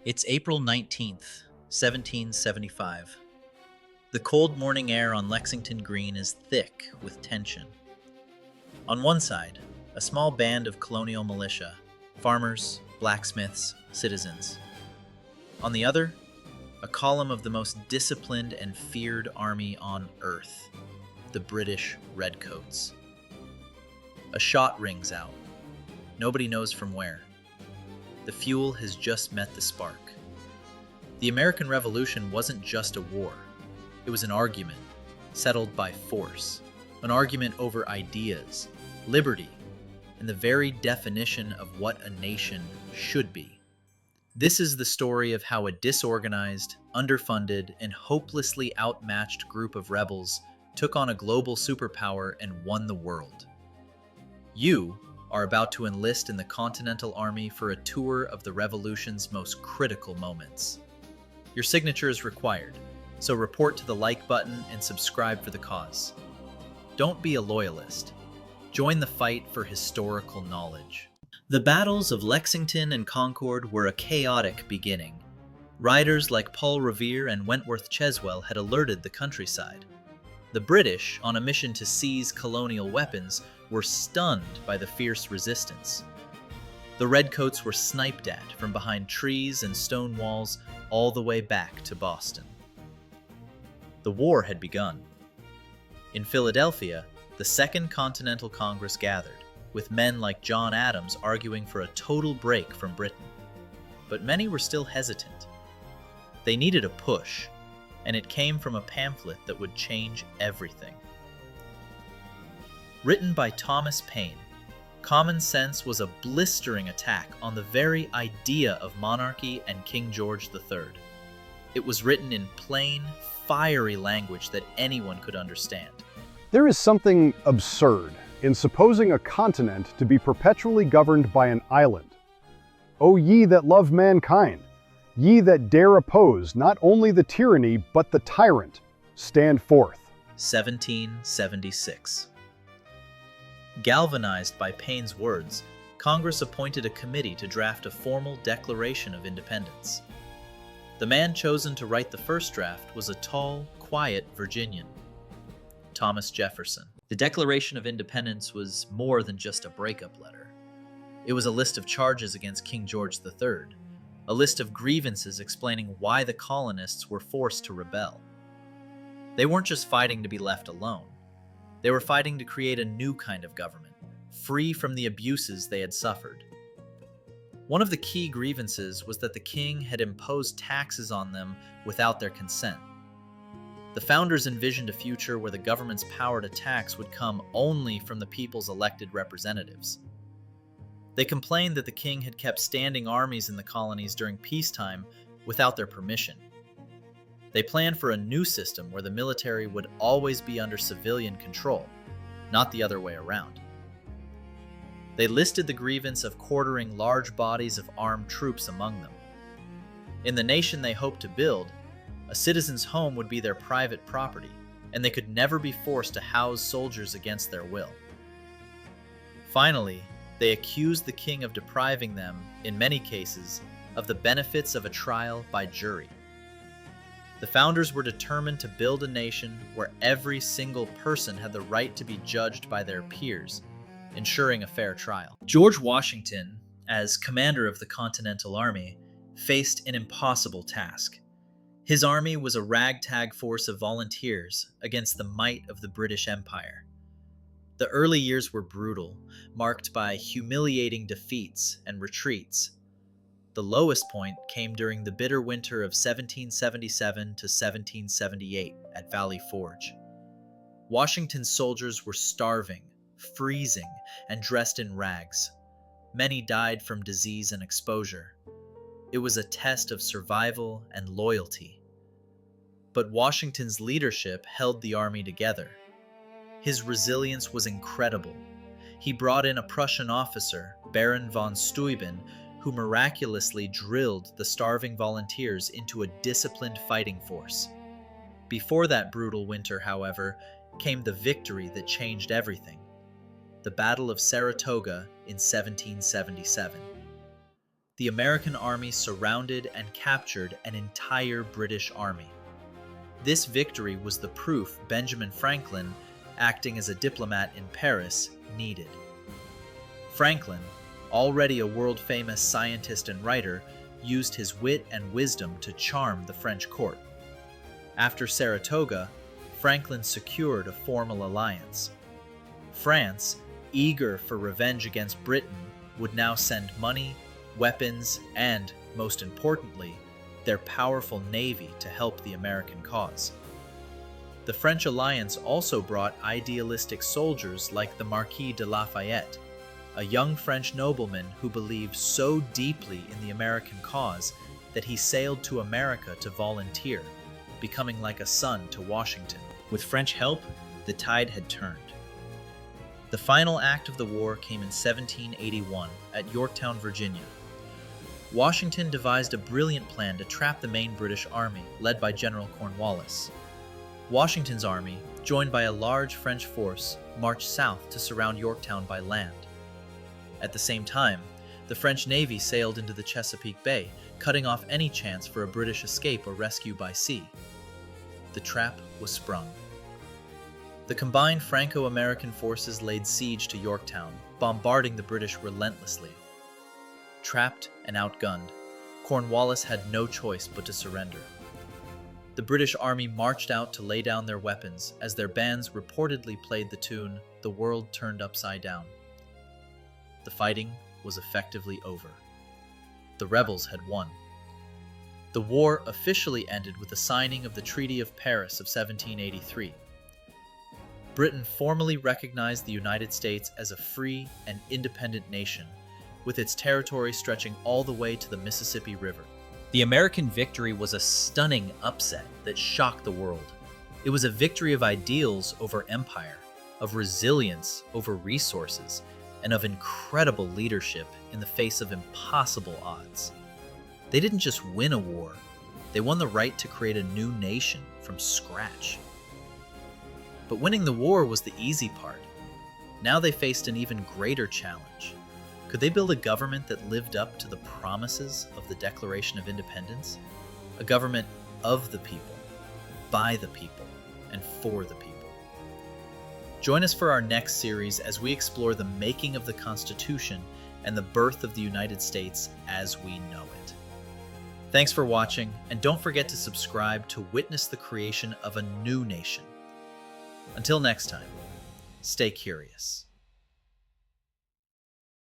It's April 19th, 1775. The cold morning air on Lexington Green is thick with tension. On one side, a small band of colonial militia, farmers, blacksmiths, citizens. On the other, a column of the most disciplined and feared army on earth, the British Redcoats. A shot rings out. Nobody knows from where. The fuel has just met the spark. The American Revolution wasn't just a war. It was an argument, settled by force. An argument over ideas, liberty, and the very definition of what a nation should be. This is the story of how a disorganized, underfunded, and hopelessly outmatched group of rebels took on a global superpower and won the world. You are about to enlist in the Continental Army for a tour of the Revolution's most critical moments. Your signature is required, so report to the like button and subscribe for the cause. Don't be a loyalist. Join the fight for historical knowledge. The battles of Lexington and Concord were a chaotic beginning. Riders like Paul Revere and Wentworth Cheswell had alerted the countryside. The British, on a mission to seize colonial weapons, were stunned by the fierce resistance. The Redcoats were sniped at from behind trees and stone walls all the way back to Boston. The war had begun. In Philadelphia, the Second Continental Congress gathered, with men like John Adams arguing for a total break from Britain. But many were still hesitant. They needed a push, and it came from a pamphlet that would change everything. Written by Thomas Paine, Common Sense was a blistering attack on the very idea of monarchy and King George III. It was written in plain, fiery language that anyone could understand. There is something absurd in supposing a continent to be perpetually governed by an island. O ye that love mankind, ye that dare oppose not only the tyranny but the tyrant, stand forth. 1776. Galvanized by Paine's words, Congress appointed a committee to draft a formal Declaration of Independence. The man chosen to write the first draft was a tall, quiet Virginian, Thomas Jefferson. The Declaration of Independence was more than just a breakup letter. It was a list of charges against King George III, a list of grievances explaining why the colonists were forced to rebel. They weren't just fighting to be left alone. They were fighting to create a new kind of government, free from the abuses they had suffered. One of the key grievances was that the king had imposed taxes on them without their consent. The founders envisioned a future where the government's power to tax would come only from the people's elected representatives. They complained that the king had kept standing armies in the colonies during peacetime without their permission. They planned for a new system where the military would always be under civilian control, not the other way around. They listed the grievance of quartering large bodies of armed troops among them. In the nation they hoped to build, a citizen's home would be their private property, and they could never be forced to house soldiers against their will. Finally, they accused the king of depriving them, in many cases, of the benefits of a trial by jury. The founders were determined to build a nation where every single person had the right to be judged by their peers, ensuring a fair trial. George Washington, as commander of the Continental Army, faced an impossible task. His army was a ragtag force of volunteers against the might of the British Empire. The early years were brutal, marked by humiliating defeats and retreats. The lowest point came during the bitter winter of 1777 to 1778 at Valley Forge. Washington's soldiers were starving, freezing, and dressed in rags. Many died from disease and exposure. It was a test of survival and loyalty. But Washington's leadership held the army together. His resilience was incredible. He brought in a Prussian officer, Baron von Steuben, who miraculously drilled the starving volunteers into a disciplined fighting force. Before that brutal winter, however, came the victory that changed everything: the Battle of Saratoga in 1777. the American army surrounded and captured an entire British army. This victory was the proof Benjamin Franklin, acting as a diplomat in Paris, needed. Franklin, already a world-famous scientist and writer, used his wit and wisdom to charm the French court. After Saratoga, Franklin secured a formal alliance. France, eager for revenge against Britain, would now send money, weapons, and, most importantly, their powerful navy to help the American cause. The French alliance also brought idealistic soldiers like the Marquis de Lafayette, a young French nobleman who believed so deeply in the American cause that he sailed to America to volunteer, becoming like a son to Washington. With French help, the tide had turned. The final act of the war came in 1781 at Yorktown, Virginia. Washington devised a brilliant plan to trap the main British army, led by General Cornwallis. Washington's army, joined by a large French force, marched south to surround Yorktown by land. At the same time, the French Navy sailed into the Chesapeake Bay, cutting off any chance for a British escape or rescue by sea. The trap was sprung. The combined Franco-American forces laid siege to Yorktown, bombarding the British relentlessly. Trapped and outgunned, Cornwallis had no choice but to surrender. The British army marched out to lay down their weapons as their bands reportedly played the tune, "The World Turned Upside Down." The fighting was effectively over. The rebels had won. The war officially ended with the signing of the Treaty of Paris of 1783. Britain formally recognized the United States as a free and independent nation, with its territory stretching all the way to the Mississippi River. The American victory was a stunning upset that shocked the world. It was a victory of ideals over empire, of resilience over resources, and of incredible leadership in the face of impossible odds. They didn't just win a war, they won the right to create a new nation from scratch. But winning the war was the easy part. Now they faced an even greater challenge. Could they build a government that lived up to the promises of the Declaration of Independence? A government of the people, by the people, and for the people. Join us for our next series as we explore the making of the Constitution and the birth of the United States as we know it. Thanks for watching, and don't forget to subscribe to witness the creation of a new nation. Until next time, stay curious.